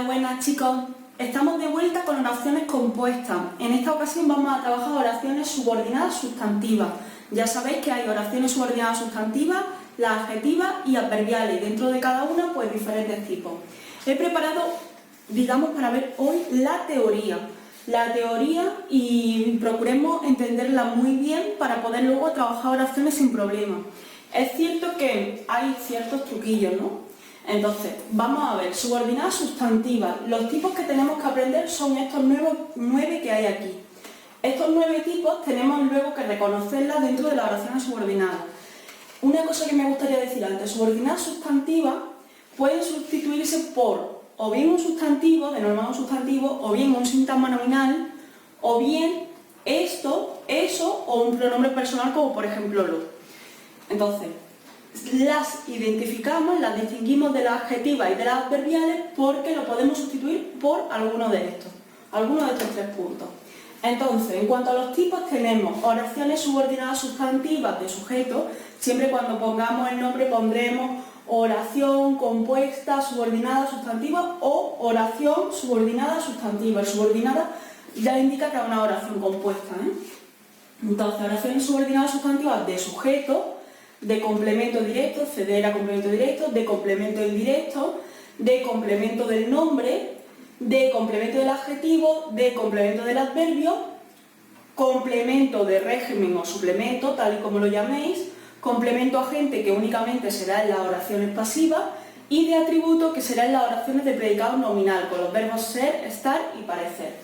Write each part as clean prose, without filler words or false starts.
Hola, buenas chicos. Estamos de vuelta con oraciones compuestas. En esta ocasión vamos a trabajar oraciones subordinadas sustantivas. Ya sabéis que hay oraciones subordinadas sustantivas, las adjetivas y adverbiales. Dentro de cada una, pues diferentes tipos. He preparado, digamos, para ver hoy la teoría. Y procuremos entenderla muy bien para poder luego trabajar oraciones sin problema. Es cierto que hay ciertos truquillos, ¿no? Entonces, vamos a ver, subordinadas sustantivas. Los tipos que tenemos que aprender son estos nueve que hay aquí. Estos 9 tipos tenemos luego que reconocerlas dentro de las oraciones subordinadas. Una cosa que me gustaría decir antes, subordinadas sustantivas pueden sustituirse por o bien un sustantivo, denominado un sustantivo, o bien un sintagma nominal, o bien esto, eso o un pronombre personal como por ejemplo lo. Entonces, las identificamos, las distinguimos de las adjetivas y de las adverbiales porque lo podemos sustituir por alguno de estos 3 puntos. Entonces, en cuanto a los tipos, tenemos oraciones subordinadas sustantivas de sujeto. Siempre cuando pongamos el nombre pondremos oración compuesta subordinada sustantiva o oración subordinada sustantiva. El subordinada ya indica que es una oración compuesta, Entonces, oraciones subordinadas sustantivas de sujeto, de complemento directo, ceder a complemento directo, de complemento indirecto, de complemento del nombre, de complemento del adjetivo, de complemento del adverbio, complemento de régimen o suplemento, tal y como lo llaméis, complemento agente, que únicamente será en las oraciones pasivas, y de atributo, que será en las oraciones de predicado nominal, con los verbos ser, estar y parecer.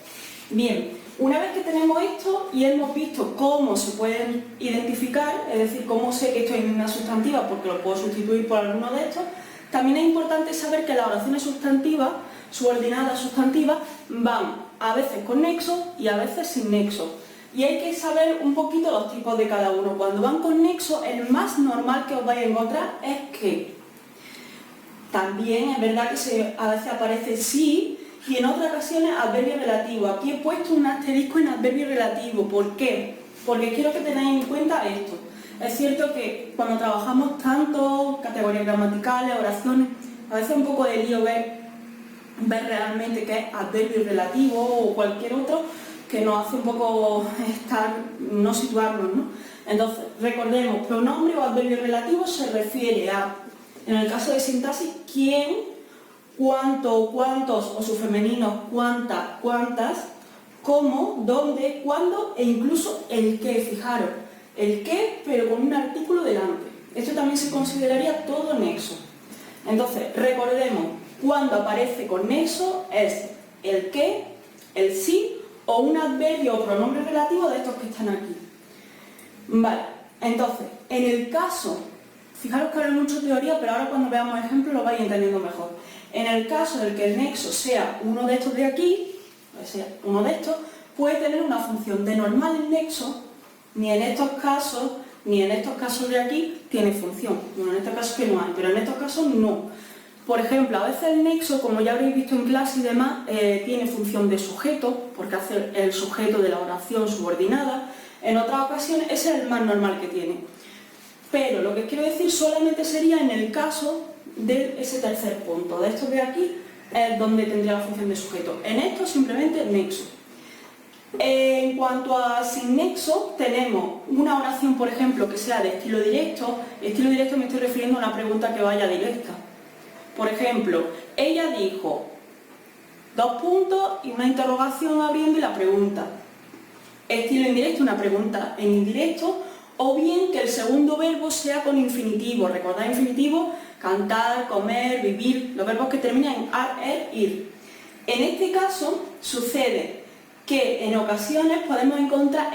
Bien, una vez que tenemos esto y hemos visto cómo se pueden identificar, es decir, cómo sé que esto es una sustantiva porque lo puedo sustituir por alguno de estos, también es importante saber que las oraciones sustantivas, subordinadas sustantivas, van a veces con nexo y a veces sin nexo. Y hay que saber un poquito los tipos de cada uno. Cuando van con nexo, el más normal que os vais a encontrar es que también es verdad que a veces aparece sí, y en otras ocasiones adverbio relativo. Aquí he puesto un asterisco en adverbio relativo. ¿Por qué? Porque quiero que tengáis en cuenta esto. Es cierto que cuando trabajamos tanto categorías gramaticales, oraciones, a veces es un poco de lío ver realmente qué es adverbio relativo o cualquier otro, que nos hace un poco no situarnos, ¿no? Entonces, recordemos, pronombre o adverbio relativo se refiere a, en el caso de sintaxis, quién, cuánto, cuántos, o sus femeninos, cuánta, cuántas, cómo, dónde, cuándo e incluso el qué. Fijaros, el qué pero con un artículo delante. Esto también se consideraría todo nexo. Entonces, recordemos, cuando aparece con nexo es el qué, el sí o un adverbio o pronombre relativo de estos que están aquí. Vale, entonces, en el caso, fijaros que ahora hay mucha teoría, pero ahora cuando veamos ejemplos lo vais entendiendo mejor. En el caso del que el nexo sea uno de estos de aquí, puede tener una función. De normal el nexo, ni en estos casos de aquí, tiene función. Bueno, en estos casos que no hay, pero en estos casos no. Por ejemplo, a veces el nexo, como ya habréis visto en clase y demás, tiene función de sujeto, porque hace el sujeto de la oración subordinada. En otras ocasiones, ese es el más normal que tiene. Pero lo que quiero decir solamente sería en el caso de ese tercer punto. De estos de aquí es donde tendría la función de sujeto. En esto simplemente nexo. En cuanto a sin nexo, tenemos una oración, por ejemplo, que sea de estilo directo. Estilo directo me estoy refiriendo a una pregunta que vaya directa. Por ejemplo, ella dijo, 2 puntos y una interrogación abriendo y la pregunta. Estilo indirecto, una pregunta en indirecto, o bien que el segundo verbo sea con infinitivo. Recordad infinitivo, cantar, comer, vivir, los verbos que terminan en ar, er, ir. En este caso sucede que en ocasiones podemos encontrar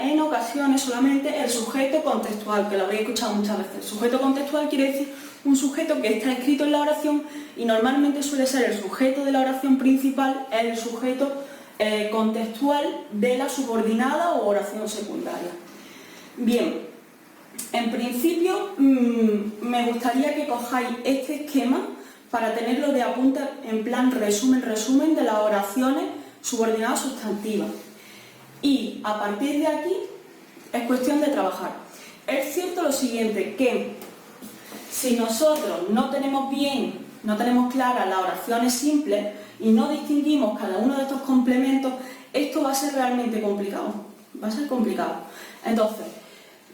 solamente el sujeto contextual, que lo habréis escuchado muchas veces. El sujeto contextual quiere decir un sujeto que está escrito en la oración y normalmente suele ser el sujeto de la oración principal, el sujeto contextual de la subordinada o oración secundaria. Bien. En principio, me gustaría que cojáis este esquema para tenerlo de apunte en plan resumen de las oraciones subordinadas sustantivas. Y a partir de aquí es cuestión de trabajar. Es cierto lo siguiente, que si nosotros no tenemos bien no tenemos claras las oraciones simples y no distinguimos cada uno de estos complementos, esto va a ser realmente complicado. Va a ser complicado. Entonces,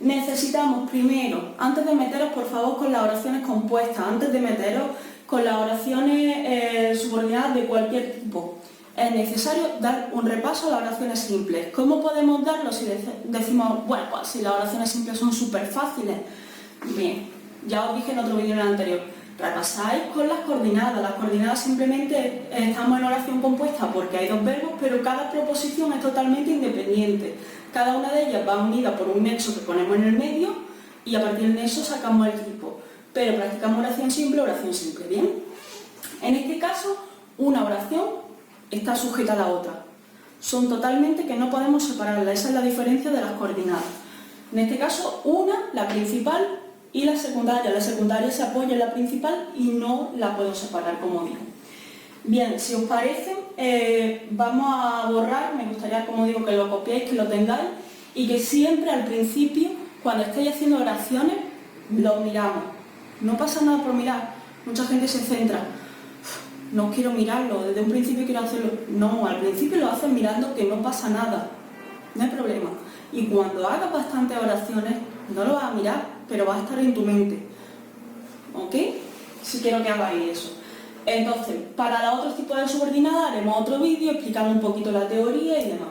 necesitamos primero, antes de meteros por favor con las oraciones compuestas, antes de meteros con las oraciones subordinadas de cualquier tipo, es necesario dar un repaso a las oraciones simples. ¿Cómo podemos darlo si decimos, bueno, pues si las oraciones simples son súper fáciles? Bien, ya os dije en otro vídeo en el anterior, repasáis con las coordinadas. Las coordinadas simplemente estamos en oración compuesta porque hay dos verbos, pero cada proposición es totalmente independiente. Cada una de ellas va unida por un nexo que ponemos en el medio y a partir del nexo sacamos el tipo. Pero practicamos oración simple, ¿bien? En este caso, una oración está sujeta a la otra. Son totalmente que no podemos separarlas, esa es la diferencia de las coordinadas. En este caso, una, la principal, y la secundaria se apoya en la principal y no la puedo separar, como digo. Bien, si os parece, vamos a borrar, me gustaría, como digo, que lo copiéis, que lo tengáis, y que siempre al principio, cuando estéis haciendo oraciones, lo miramos. No pasa nada por mirar, mucha gente se centra, no quiero mirarlo, desde un principio quiero hacerlo. No, al principio lo haces mirando que no pasa nada, no hay problema. Y cuando hagas bastantes oraciones, no lo vas a mirar, pero va a estar en tu mente. ¿Ok? Si quiero que hagáis eso. Entonces, para los otros tipos de subordinadas haremos otro vídeo explicando un poquito la teoría y demás.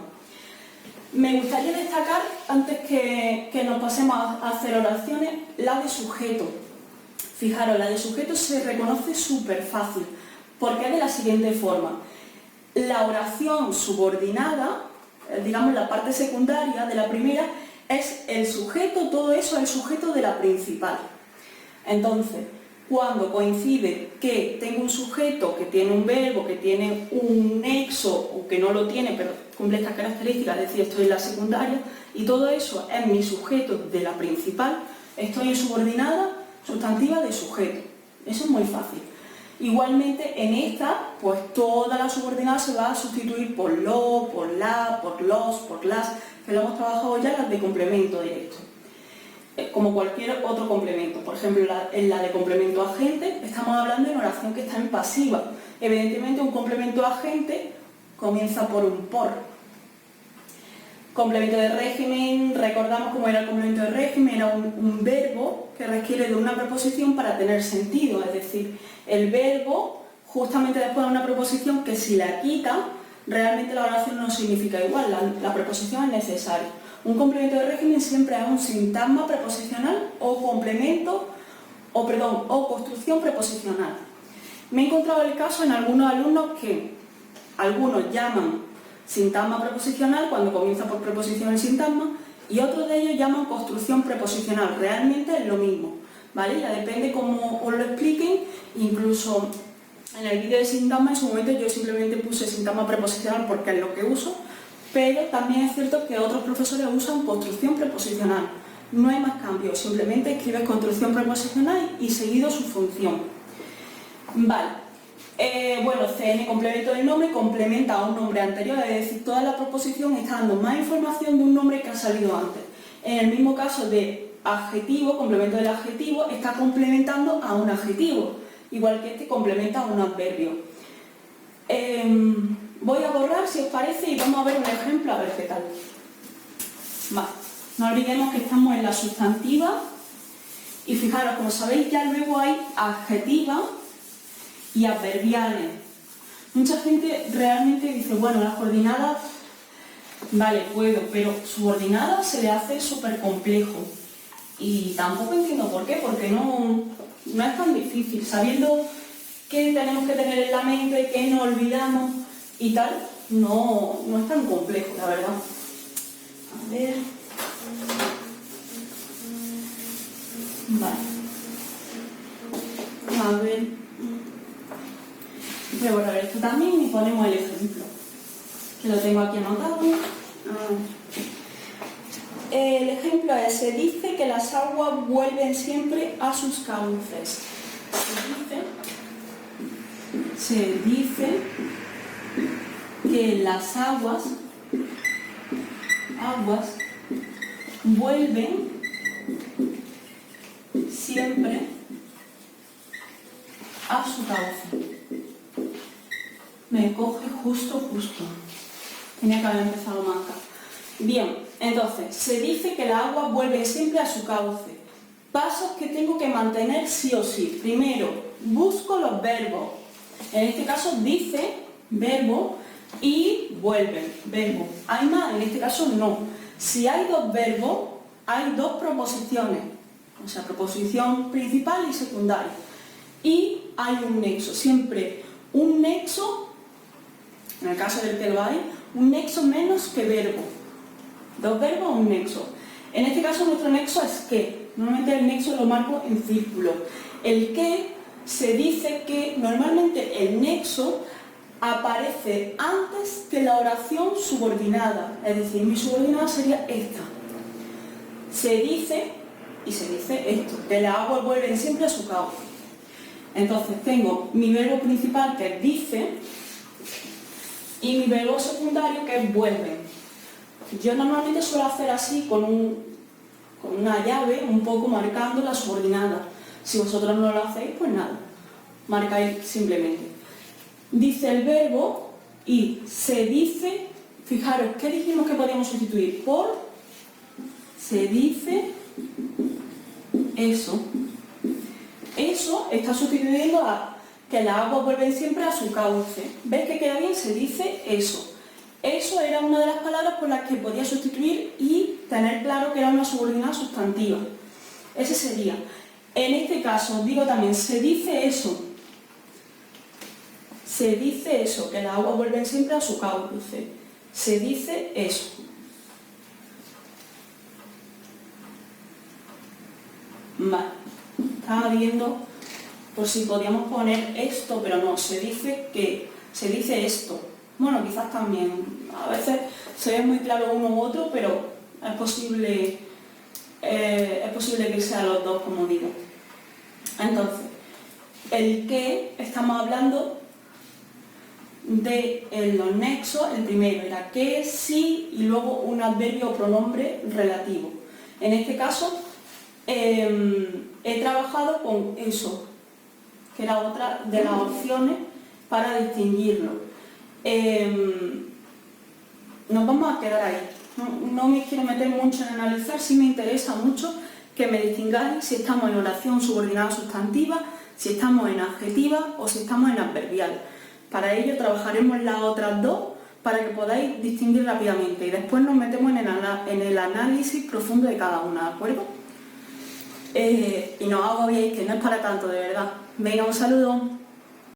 Me gustaría destacar, antes que nos pasemos a hacer oraciones, la de sujeto. Fijaros, la de sujeto se reconoce súper fácil, porque es de la siguiente forma. La oración subordinada, digamos la parte secundaria de la primera, es el sujeto, todo eso es el sujeto de la principal. Entonces, cuando coincide que tengo un sujeto que tiene un verbo, que tiene un nexo, o que no lo tiene, pero cumple estas características, es decir, estoy en la secundaria, y todo eso es mi sujeto de la principal, estoy en subordinada sustantiva de sujeto. Eso es muy fácil. Igualmente, en esta, pues toda la subordinada se va a sustituir por lo, por la, por los, por las, que lo hemos trabajado ya las de complemento directo. Como cualquier otro complemento. Por ejemplo, en la de complemento agente, estamos hablando en oración que está en pasiva. Evidentemente, un complemento agente comienza por un por. Complemento de régimen, recordamos cómo era el complemento de régimen, era un verbo que requiere de una preposición para tener sentido, es decir, el verbo justamente después de una preposición que si la quita, realmente la oración no significa igual, la preposición es necesaria. Un complemento de régimen siempre es un sintagma preposicional o complemento, o construcción preposicional. Me he encontrado el caso en algunos alumnos que algunos llaman sintagma preposicional cuando comienza por preposición el sintagma y otros de ellos llaman construcción preposicional. Realmente es lo mismo, ¿vale? Ya depende cómo os lo expliquen. Incluso en el vídeo de sintagma en su momento yo simplemente puse sintagma preposicional porque es lo que uso, pero también es cierto que otros profesores usan construcción preposicional. No hay más cambio, simplemente escribes construcción preposicional y seguido su función. Vale. Bueno, CN, complemento del nombre, complementa a un nombre anterior, es decir, toda la proposición está dando más información de un nombre que ha salido antes. En el mismo caso de adjetivo, complemento del adjetivo, está complementando a un adjetivo, igual que este complementa a un adverbio. Voy a borrar, si os parece, y vamos a ver un ejemplo, a ver qué tal. Vale, no olvidemos que estamos en la sustantiva, y fijaros, como sabéis, ya luego hay adjetiva y adverbiales. Mucha gente realmente dice, bueno, las coordinadas, vale, puedo, pero subordinadas se le hace súper complejo. Y tampoco entiendo por qué, porque no es tan difícil. Sabiendo qué tenemos que tener en la mente, qué nos olvidamos y tal, no es tan complejo, la verdad. A ver. Vale. A ver. Voy a borrar esto también y ponemos el ejemplo, que lo tengo aquí anotado. El ejemplo es, se dice que las aguas vuelven siempre a sus cauces. Se dice que las aguas vuelven siempre a sus su cauce. Me coge justo. Tenía que haber empezado más acá. Bien, entonces, se dice que el agua vuelve siempre a su cauce. Pasos que tengo que mantener sí o sí. Primero, busco los verbos. En este caso dice, verbo, y vuelven, verbo. ¿Hay más? En este caso no. Si hay dos verbos, hay dos proposiciones. O sea, proposición principal y secundaria. Y hay un nexo. Siempre un nexo, en el caso del que lo hay, un nexo menos que verbo. Dos verbos, un nexo. En este caso nuestro nexo es que. Normalmente el nexo lo marco en círculo. El que se dice que normalmente el nexo aparece antes que la oración subordinada. Es decir, mi subordinada sería esta. Se dice, y se dice esto, que el agua vuelve siempre a su cauce. Entonces tengo mi verbo principal que es dice y mi verbo secundario que es vuelve. Yo normalmente suelo hacer así con una llave un poco marcando la subordinada. Si vosotros no lo hacéis, pues nada, marcáis simplemente. Dice el verbo y se dice, fijaros, ¿qué dijimos que podíamos sustituir? Por se dice eso. Eso está sustituyendo a que las aguas vuelven siempre a su cauce. ¿Ves que queda bien? Se dice eso. Eso era una de las palabras por las que podía sustituir y tener claro que era una subordinada sustantiva. Ese sería. En este caso, digo también, se dice eso. Se dice eso, que las aguas vuelven siempre a su cauce. Se dice eso. Vale. Estaba viendo por si podíamos poner esto, pero no, se dice que, se dice esto. Bueno, quizás también, a veces se ve muy claro uno u otro, pero es posible que sean los dos, como digo. Entonces, el que estamos hablando de los nexos, el primero era que, sí y luego un adverbio o pronombre relativo. En este caso, he trabajado con eso, que era otra de las opciones para distinguirlo. Nos vamos a quedar ahí. No me quiero meter mucho en analizar, sí me interesa mucho que me distingáis si estamos en oración subordinada sustantiva, si estamos en adjetiva o si estamos en adverbial. Para ello trabajaremos las otras dos para que podáis distinguir rápidamente y después nos metemos en el análisis profundo de cada una, ¿de acuerdo? Y no os agobiéis, que no es para tanto, de verdad. Venga, un saludo.